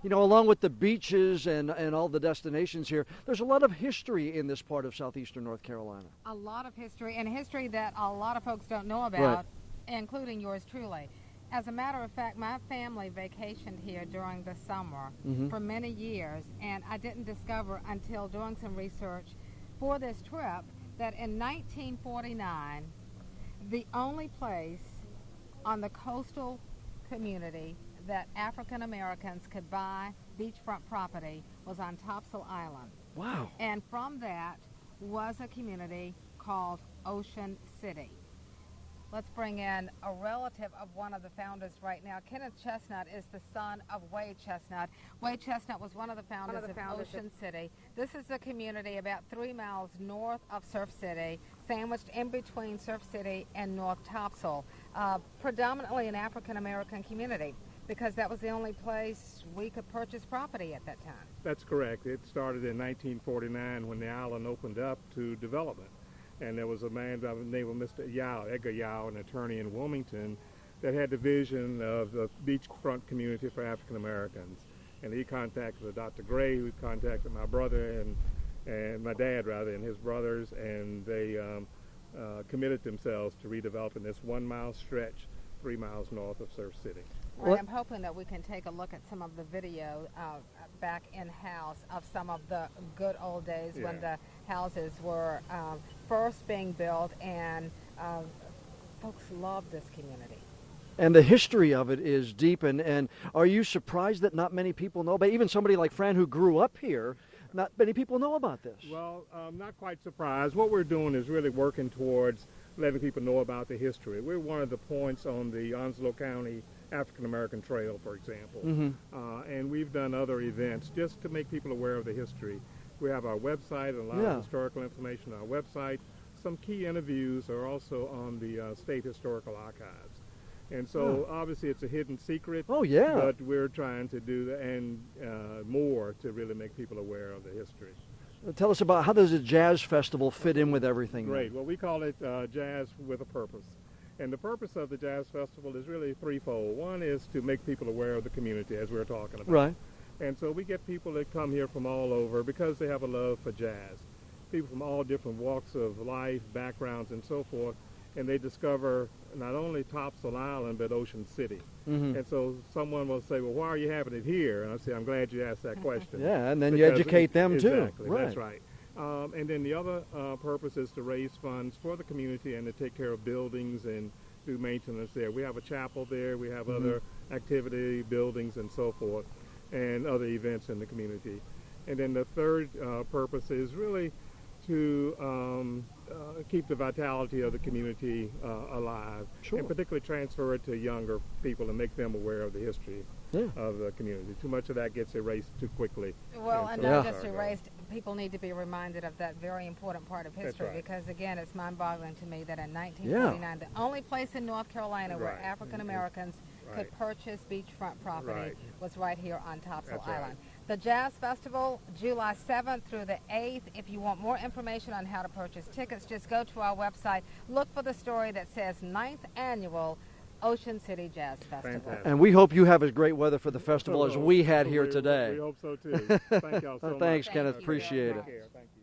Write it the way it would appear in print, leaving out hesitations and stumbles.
you know, along with the beaches and all the destinations here, there's a lot of history in this part of southeastern North Carolina. A lot of history, and history that a lot of folks don't know about, including yours truly. As a matter of fact, my family vacationed here during the summer for many years, and I didn't discover until doing some research for this trip that in 1949, the only place on the coastal community that African Americans could buy beachfront property was on Topsail Island. Wow. And from that was a community called Ocean City. Let's bring in a relative of one of the founders right now. Kenneth Chestnut is the son of Wade Chestnut. Wade Chestnut was one of the founders of Ocean City. This is a community about 3 miles north of Surf City, sandwiched in between Surf City and North Topsail. Predominantly an African American community, because that was the only place we could purchase property at that time. That's correct. It started in 1949 when the island opened up to development. And there was a man by the name of Mr. Yao, Edgar Yao, an attorney in Wilmington, that had the vision of the beachfront community for African Americans. And he contacted Dr. Gray, who contacted my brother and my dad, rather, and his brothers, and they committed themselves to redeveloping this 1 mile stretch 3 miles north of Surf City. Right, I'm hoping that we can take a look at some of the video back in-house of some of the good old days when the houses were first being built, and folks loved this community. And the history of it is deep, and are you surprised that not many people know about it? Even somebody like Fran who grew up here, not many people know about this. Well, I'm not quite surprised. What we're doing is really working towards letting people know about the history. We're one of the points on the Onslow County African American Trail, for example. And we've done other events just to make people aware of the history. We have our website and a lot of historical information on our website. Some key interviews are also on the State Historical Archives. And so obviously it's a hidden secret. Oh, yeah. But we're trying to do and more to really make people aware of the history. Tell us about, how does a jazz festival fit in with everything? Great. Well, we call it Jazz with a Purpose. And the purpose of the Jazz Festival is really threefold. One is to make people aware of the community, as we were talking about. Right. And so we get people that come here from all over because they have a love for jazz. People from all different walks of life, backgrounds, and so forth. And they discover not only Topsail Island, but Ocean City. And so someone will say, well, why are you having it here? And I say, I'm glad you asked that question. Yeah, and then you educate them too. Exactly, that's right. And then the other purpose is to raise funds for the community and to take care of buildings and do maintenance there. We have a chapel there. We have other activity buildings and so forth, and other events in the community. And then the third purpose is really to keep the vitality of the community alive, and particularly transfer it to younger people and make them aware of the history of the community. Too much of that gets erased too quickly. Well, and not just erased, people need to be reminded of that very important part of history, because again, it's mind-boggling to me that in 1949, the only place in North Carolina where African Americans could purchase beachfront property was right here on Topsail Island. The Jazz Festival, July 7th through the 8th. If you want more information on how to purchase tickets, just go to our website. Look for the story that says 9th Annual Ocean City Jazz Festival. Fantastic. And we hope you have as great weather for the festival as we had here today. We hope so too. Thank y'all so much. Thanks, Kenneth. Appreciate it. Thank you.